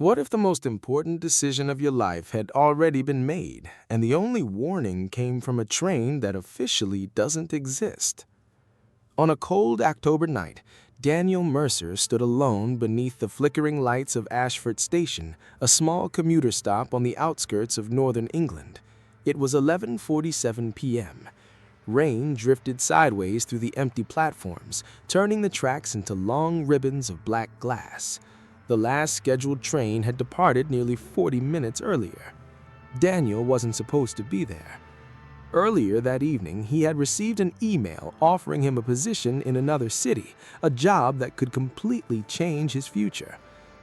What if the most important decision of your life had already been made, and the only warning came from a train that officially doesn't exist? On a cold October night, Daniel Mercer stood alone beneath the flickering lights of Ashford Station, a small commuter stop on the outskirts of northern England. It was 11:47 p.m. Rain drifted sideways through the empty platforms, turning the tracks into long ribbons of black glass. The last scheduled train had departed nearly 40 minutes earlier. Daniel wasn't supposed to be there. Earlier that evening, he had received an email offering him a position in another city, a job that could completely change his future.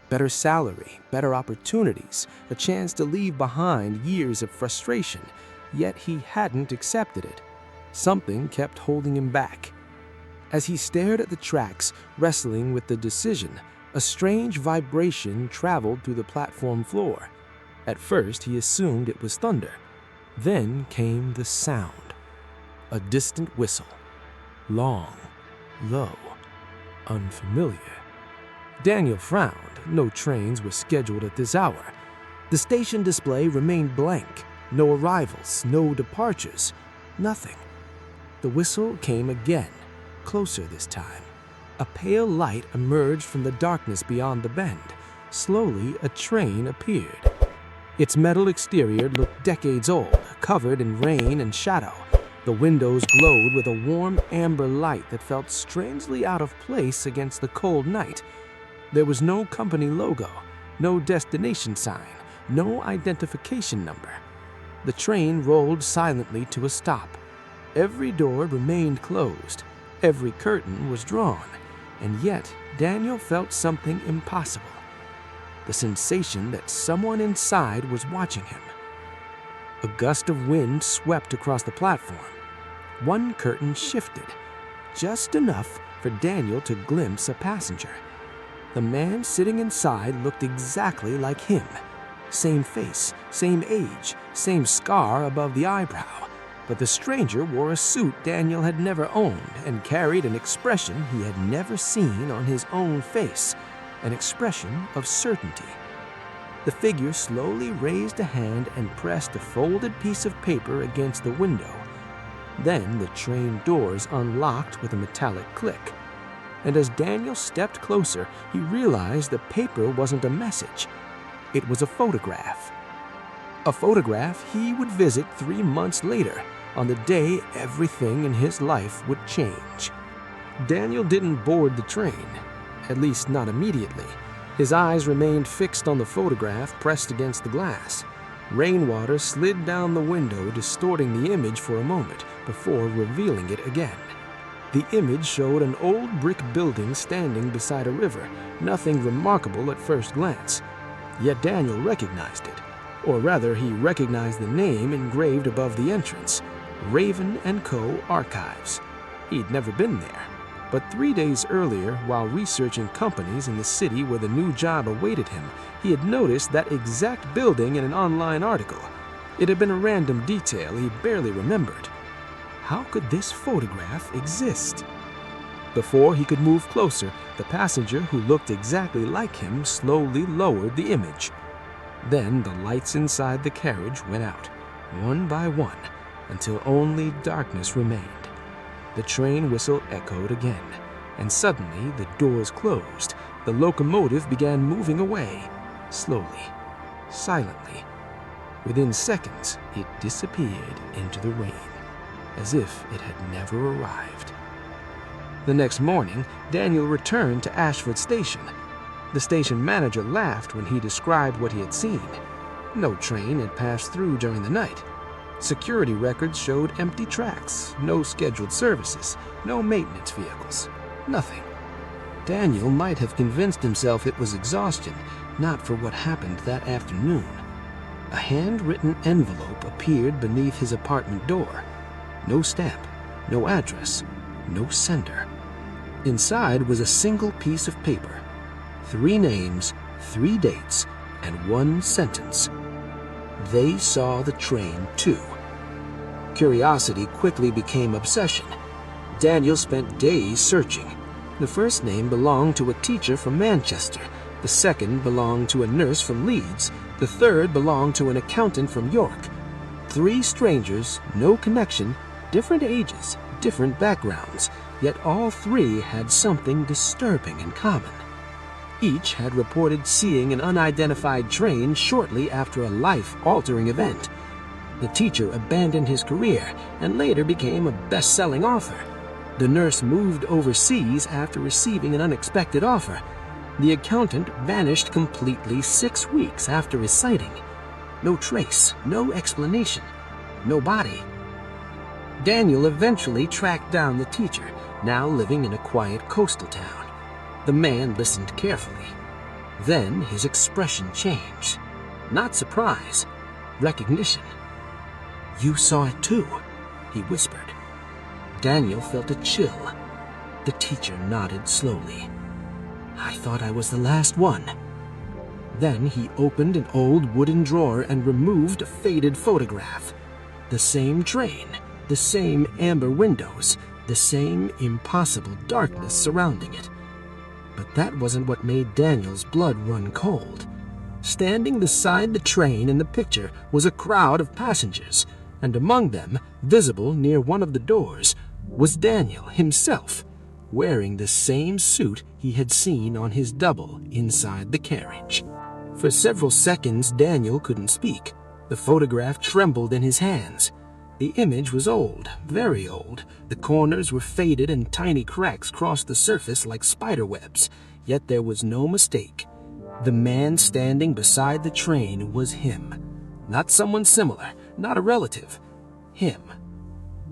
Better salary, better opportunities, a chance to leave behind years of frustration, yet he hadn't accepted it. Something kept holding him back. As he stared at the tracks, wrestling with the decision, a strange vibration traveled through the platform floor. At first, he assumed it was thunder. Then came the sound. A distant whistle. Long, low, unfamiliar. Daniel frowned. No trains were scheduled at this hour. The station display remained blank. No arrivals, no departures, nothing. The whistle came again, closer this time. A pale light emerged from the darkness beyond the bend. Slowly, a train appeared. Its metal exterior looked decades old, covered in rain and shadow. The windows glowed with a warm amber light that felt strangely out of place against the cold night. There was no company logo, no destination sign, no identification number. The train rolled silently to a stop. Every door remained closed. Every curtain was drawn. And yet, Daniel felt something impossible. The sensation that someone inside was watching him. A gust of wind swept across the platform. One curtain shifted, just enough for Daniel to glimpse a passenger. The man sitting inside looked exactly like him. Same face, same age, same scar above the eyebrow. But the stranger wore a suit Daniel had never owned and carried an expression he had never seen on his own face, an expression of certainty. The figure slowly raised a hand and pressed a folded piece of paper against the window. Then the train doors unlocked with a metallic click. And as Daniel stepped closer, he realized the paper wasn't a message. It was a photograph. A photograph he would visit 3 months later, on the day everything in his life would change. Daniel didn't board the train, at least not immediately. His eyes remained fixed on the photograph pressed against the glass. Rainwater slid down the window, distorting the image for a moment before revealing it again. The image showed an old brick building standing beside a river, nothing remarkable at first glance. Yet Daniel recognized it. Or rather, he recognized the name engraved above the entrance, Raven & Co. Archives. He'd never been there, but 3 days earlier, while researching companies in the city where the new job awaited him, he had noticed that exact building in an online article. It had been a random detail he barely remembered. How could this photograph exist? Before he could move closer, the passenger who looked exactly like him slowly lowered the image. Then the lights inside the carriage went out, one by one, until only darkness remained. The train whistle echoed again, and suddenly the doors closed. The locomotive began moving away, slowly, silently. Within seconds, it disappeared into the rain, as if it had never arrived. The next morning, Daniel returned to Ashford Station. The station manager laughed when he described what he had seen. No train had passed through during the night. Security records showed empty tracks, no scheduled services, no maintenance vehicles, nothing. Daniel might have convinced himself it was exhaustion, not for what happened that afternoon. A handwritten envelope appeared beneath his apartment door. No stamp, no address, no sender. Inside was a single piece of paper. 3 names, 3 dates, and 1 sentence. They saw the train too. Curiosity quickly became obsession. Daniel spent days searching. The first name belonged to a teacher from Manchester, The second belonged to a nurse from Leeds. The third belonged to an accountant from York. 3 strangers, no connection, different ages, different backgrounds, yet all 3 had something disturbing in common. Each had reported seeing an unidentified train shortly after a life-altering event. The teacher abandoned his career and later became a best-selling author. The nurse moved overseas after receiving an unexpected offer. The accountant vanished completely 6 weeks after his sighting. No trace, no explanation, no body. Daniel eventually tracked down the teacher, now living in a quiet coastal town. The man listened carefully. Then his expression changed. Not surprise, recognition. "You saw it too," he whispered. Daniel felt a chill. The teacher nodded slowly. "I thought I was the last one." Then he opened an old wooden drawer and removed a faded photograph. The same train, the same amber windows, the same impossible darkness surrounding it. But that wasn't what made Daniel's blood run cold. Standing beside the train in the picture was a crowd of passengers, and among them, visible near one of the doors, was Daniel himself, wearing the same suit he had seen on his double inside the carriage. For several seconds, Daniel couldn't speak. The photograph trembled in his hands. The image was old, very old. The corners were faded and tiny cracks crossed the surface like spider webs, yet there was no mistake. The man standing beside the train was him. Not someone similar, not a relative. Him.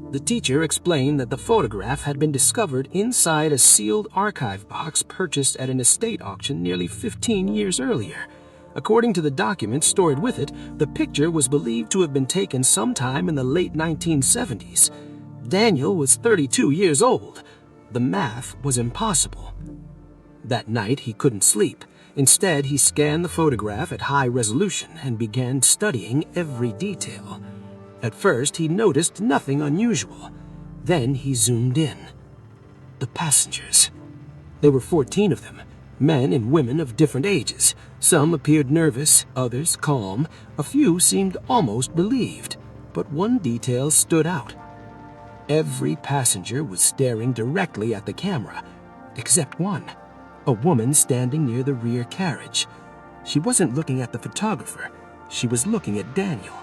The teacher explained that the photograph had been discovered inside a sealed archive box purchased at an estate auction nearly 15 years earlier. According to the documents stored with it, the picture was believed to have been taken sometime in the late 1970s. Daniel was 32 years old. The math was impossible. That night, he couldn't sleep. Instead, he scanned the photograph at high resolution and began studying every detail. At first, he noticed nothing unusual. Then he zoomed in. The passengers. There were 14 of them, men and women of different ages. Some appeared nervous, others calm. A few seemed almost relieved. But one detail stood out. Every passenger was staring directly at the camera, except one, a woman standing near the rear carriage. She wasn't looking at the photographer. She was looking at Daniel.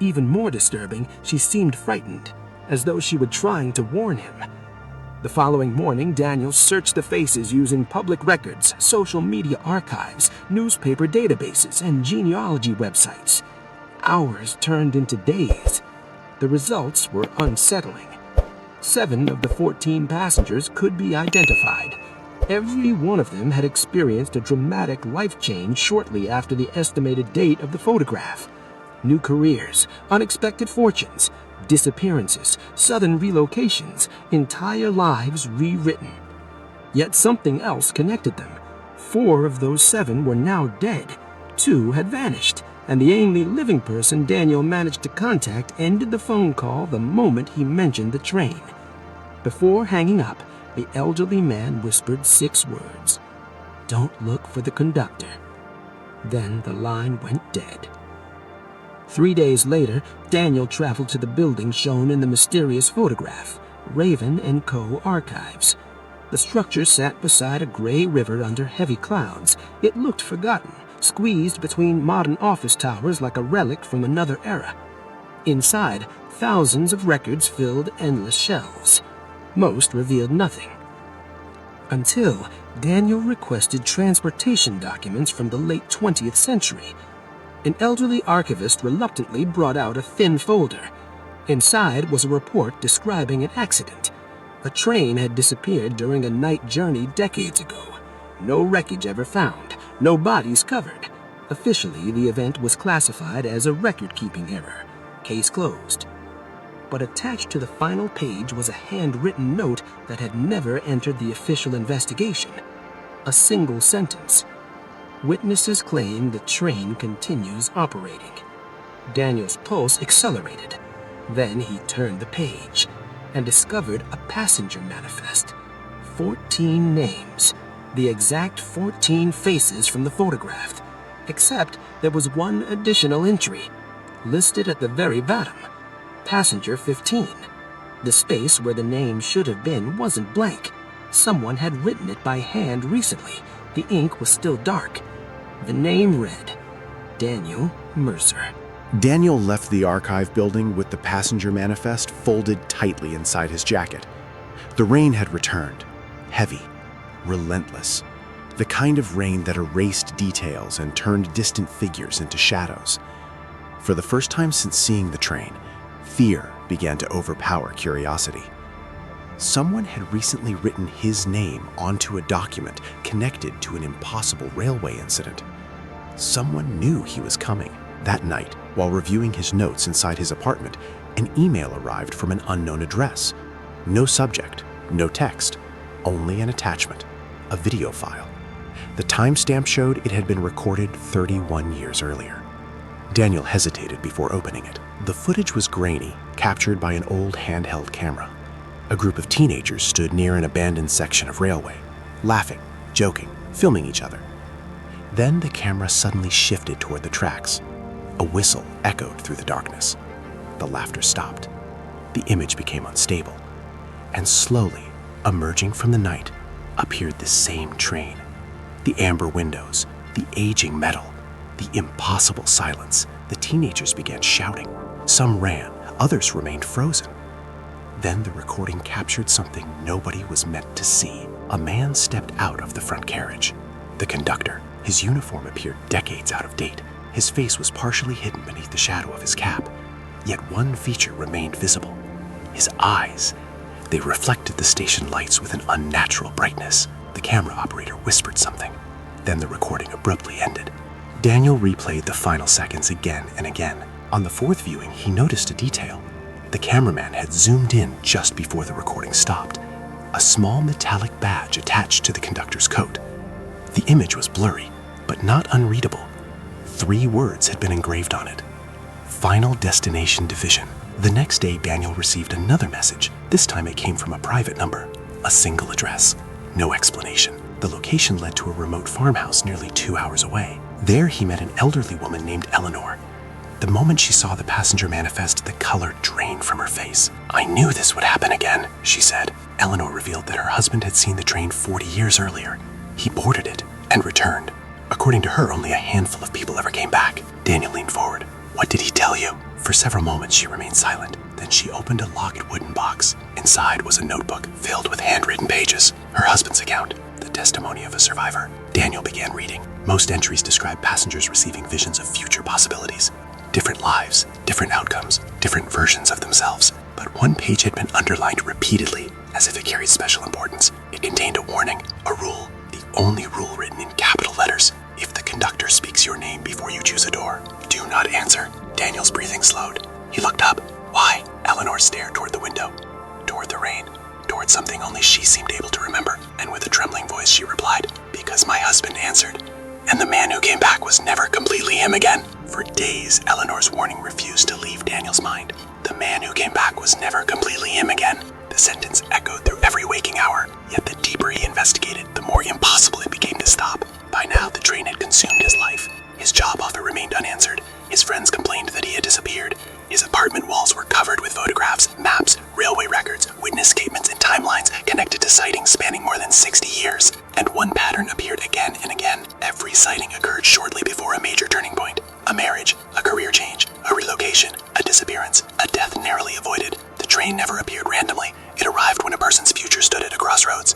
Even more disturbing, she seemed frightened, as though she were trying to warn him. The following morning, Daniel searched the faces using public records, social media archives, newspaper databases, and genealogy websites. Hours turned into days. The results were unsettling. 7 of the 14 passengers could be identified. Every one of them had experienced a dramatic life change shortly after the estimated date of the photograph. New careers, unexpected fortunes, disappearances, sudden relocations, entire lives rewritten. Yet something else connected them. 4 of those 7 were now dead. 2 had vanished, and the only living person Daniel managed to contact ended the phone call the moment he mentioned the train. Before hanging up, the elderly man whispered 6 words. "Don't look for the conductor." Then the line went dead. 3 days later, Daniel traveled to the building shown in the mysterious photograph, Raven & Co. Archives. The structure sat beside a gray river under heavy clouds. It looked forgotten, squeezed between modern office towers like a relic from another era. Inside, thousands of records filled endless shelves. Most revealed nothing. Until Daniel requested transportation documents from the late 20th century. An elderly archivist reluctantly brought out a thin folder. Inside was a report describing an accident. A train had disappeared during a night journey decades ago. No wreckage ever found, no bodies covered. Officially, the event was classified as a record-keeping error. Case closed. But attached to the final page was a handwritten note that had never entered the official investigation. A single sentence. Witnesses claim the train continues operating. Daniel's pulse accelerated. Then he turned the page and discovered a passenger manifest. 14 names, the exact 14 faces from the photograph, except there was one additional entry, listed at the very bottom, passenger 15. The space where the name should have been wasn't blank. Someone had written it by hand recently. The ink was still dark. The name read, Daniel Mercer. Daniel left the archive building with the passenger manifest folded tightly inside his jacket. The rain had returned, heavy, relentless, the kind of rain that erased details and turned distant figures into shadows. For the first time since seeing the train, fear began to overpower curiosity. Someone had recently written his name onto a document connected to an impossible railway incident. Someone knew he was coming. That night, while reviewing his notes inside his apartment, an email arrived from an unknown address. No subject, no text, only an attachment, a video file. The timestamp showed it had been recorded 31 years earlier. Daniel hesitated before opening it. The footage was grainy, captured by an old handheld camera. A group of teenagers stood near an abandoned section of railway, laughing, joking, filming each other. Then the camera suddenly shifted toward the tracks. A whistle echoed through the darkness. The laughter stopped. The image became unstable. And slowly, emerging from the night, appeared the same train. The amber windows, the aging metal, the impossible silence. The teenagers began shouting. Some ran, others remained frozen. Then the recording captured something nobody was meant to see. A man stepped out of the front carriage. The conductor. His uniform appeared decades out of date. His face was partially hidden beneath the shadow of his cap. Yet one feature remained visible. His eyes. They reflected the station lights with an unnatural brightness. The camera operator whispered something. Then the recording abruptly ended. Daniel replayed the final seconds again and again. On the fourth viewing, he noticed a detail. The cameraman had zoomed in just before the recording stopped. A small metallic badge attached to the conductor's coat. The image was blurry, but not unreadable. 3 words had been engraved on it. Final Destination Division. The next day, Daniel received another message. This time it came from a private number. A single address. No explanation. The location led to a remote farmhouse nearly 2 hours away. There he met an elderly woman named Eleanor. The moment she saw the passenger manifest, the color drained from her face. "I knew this would happen again," she said. Eleanor revealed that her husband had seen the train 40 years earlier. He boarded it and returned. According to her, only a handful of people ever came back. Daniel leaned forward. "What did he tell you?" For several moments she remained silent. Then she opened a locked wooden box. Inside was a notebook filled with handwritten pages. Her husband's account, the testimony of a survivor. Daniel began reading. Most entries described passengers receiving visions of future possibilities. Different lives, different outcomes, different versions of themselves. But one page had been underlined repeatedly, as if it carried special importance. It contained a warning, a rule, the only rule written in capital letters. If the conductor speaks your name before you choose a door, do not answer. Daniel's breathing slowed. He looked up. Why? Eleanor stared toward the window, toward the rain, toward something only she seemed able to remember. And with a trembling voice she replied, "Because my husband answered. And the man who came back was never completely him again." For days, Eleanor's warning refused to leave Daniel's mind. The man who came back was never completely him again. The sentence echoed through every waking hour, yet the deeper he investigated, the more impossible it became to stop. By now, the train had consumed his life. His job offer remained unanswered. His friends complained that he had disappeared. His apartment walls were covered with photographs, maps, railway records, witness statements, and timelines connected to sightings spanning more than 60 years. And one pattern appeared again and again. Every sighting occurred shortly before a major turning point. A marriage, a career change, a relocation, a disappearance, a death narrowly avoided. The train never appeared randomly. It arrived when a person's future stood at a crossroads.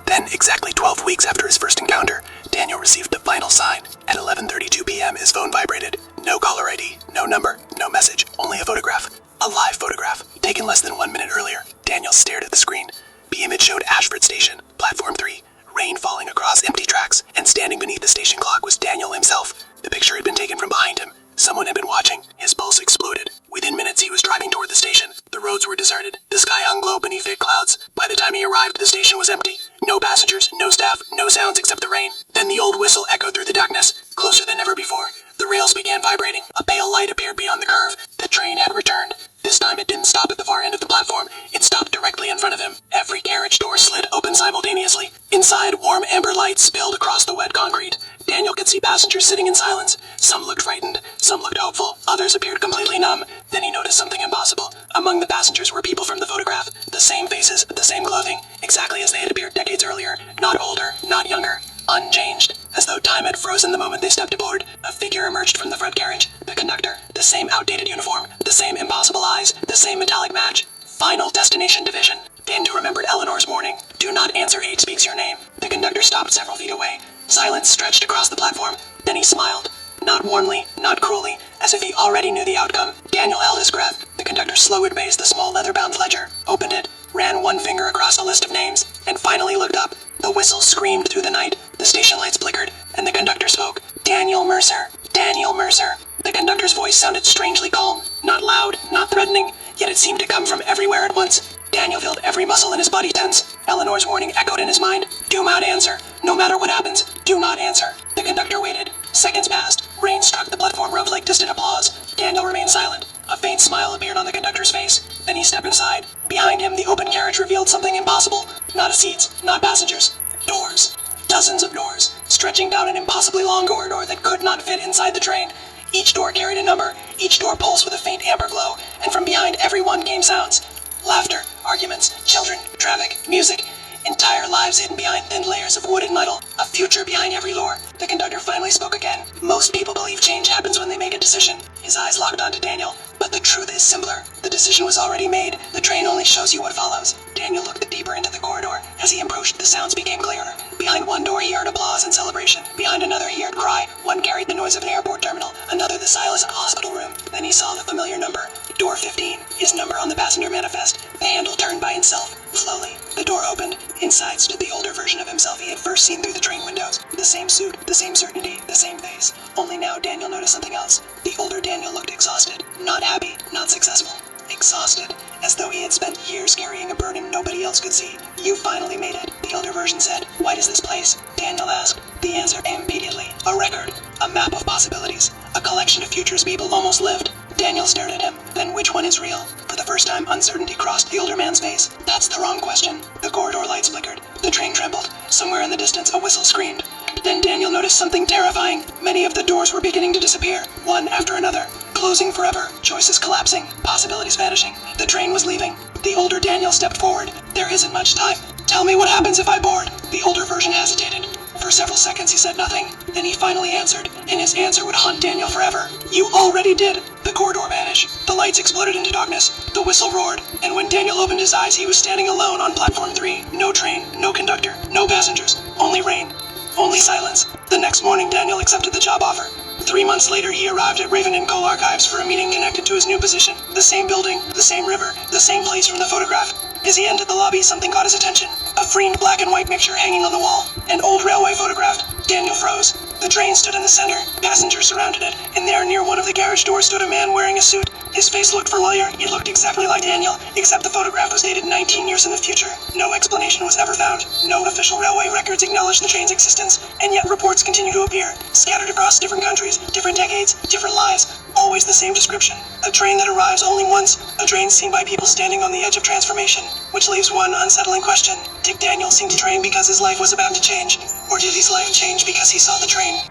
Then, exactly 12 weeks after his first encounter, Daniel received the final sign. At 11:32 p.m., his phone vibrated. No caller ID, no number, no message, only a photograph. A live photograph, taken less than 1 minute earlier. Daniel stared at the screen. The image showed Ashford Station, Platform 3, rain falling across empty tracks, and standing beneath the station clock was Daniel himself. The picture had been taken from behind him. Someone had been watching. His pulse exploded. Within minutes, he was driving toward the station. The roads were deserted. The sky hung low beneath thick clouds. By the time he arrived, the station was empty. No passengers, no staff, no sounds except the rain. Then the old whistle echoed through the darkness, closer than ever before. The rails began vibrating. A pale light appeared beyond the curve. The train had returned. This time it didn't stop at the far end of the platform. It stopped directly in front of him. Every carriage door slid open simultaneously. Inside, Warm amber light spilled across the wet concrete. Daniel could see passengers sitting in silence. Some looked frightened, some looked hopeful, others appeared completely numb. Then he noticed something impossible. Among the passengers were people from the photograph. The same faces, the same clothing, exactly as they had appeared decades earlier. Not older, not younger, unchanged. As though time had frozen the moment they stepped aboard, a figure emerged from the front carriage. The conductor, the same outdated uniform, the same impossible eyes, the same metallic badge. Final destination division. Daniel remembered Eleanor's warning. Do not answer 8 speaks your name. The conductor stopped several feet away. Silence stretched across the platform. Then he smiled. Not warmly, not cruelly, as if he already knew the outcome. Daniel held his breath. The conductor slowed paced the small leather-bound ledger, opened it, ran one finger across a list of names, and finally looked up. The whistle screamed through the night. The station lights flickered, and the conductor spoke. Daniel Mercer. Daniel Mercer. The conductor's voice sounded strangely calm. Not loud, not threatening, yet it seemed to come from everywhere at once. Daniel felt every muscle in his body tense. Eleanor's warning echoed in his mind. Do not answer. No matter what happens, do not answer. The conductor waited. Seconds passed. Rain struck the platform roof like distant applause. Daniel remained silent. A faint smile appeared on the conductor's face. Then he stepped inside. Behind him, the open carriage revealed something impossible. Not seats, not passengers. Doors. Dozens of doors, stretching down an impossibly long corridor that could not fit inside the train. Each door carried a number. Each door pulsed with a faint amber glow, and from behind every one came sounds. Laughter, arguments, children, traffic, music. Entire lives hidden behind thin layers of wood and metal. A future behind every lure. The conductor finally spoke again. Most people believe change happens when they make a decision. His eyes locked onto Daniel. But the truth is simpler. The decision was already made. The train only shows you what follows. Daniel looked deeper into the corridor. As he approached, the sounds became clearer. Behind one door he heard applause and celebration. Behind another he heard cry. One carried the noise of an airport terminal. Another the silence of a hospital room. Then he saw the familiar number. Door 15. His number on the passenger manifest. The handle turned by itself. Slowly, the door opened. Inside stood the older version of himself he had first seen through the train windows. The same suit, the same certainty, the same face. Only now Daniel noticed something else. The older Daniel looked exhausted. Not happy, not successful. Exhausted, as though he had spent years carrying a burden nobody else could see. You finally made it, the older version said. What is this place? Daniel asked. The answer came immediately. A record. A map of possibilities. A collection of futures people almost lived. Daniel stared at him. Then which one is real? For the first time, uncertainty crossed the older man's face. That's the wrong question. The corridor lights flickered. The train trembled. Somewhere in the distance, a whistle screamed. Then Daniel noticed something terrifying. Many of the doors were beginning to disappear, one after another. Closing forever. Choices collapsing. Possibilities vanishing. The train was leaving. The older Daniel stepped forward. There isn't much time. Tell me what happens if I board. The older version hesitated. For several seconds he said nothing. Then he finally answered, and his answer would haunt Daniel forever. You already did. The corridor vanished. The lights exploded into darkness. The whistle roared, and when Daniel opened his eyes he was standing alone on platform 3. No train, no conductor, no passengers. Only rain. Only silence. The next morning Daniel accepted the job offer. 3 months later he arrived at Raven & Coal Archives for a meeting connected to his new position. The same building, the same river, the same place from the photograph. As he entered the lobby, something caught his attention. A framed black and white picture hanging on the wall. An old railway photograph. Daniel froze. The train stood in the center. Passengers surrounded it. And there, near one of the carriage doors, stood a man wearing a suit. His face looked familiar. It looked exactly like Daniel, except the photograph was dated 19 years in the future. No explanation was ever found. No official railway records acknowledged the train's existence. And yet reports continue to appear, scattered across different countries, different decades, different lives. Always the same description. A train that arrives only once. A train seen by people standing on the edge of transformation. Which leaves one unsettling question. Did Daniel seem to train because his life was about to change? Or did his life change because he saw the train?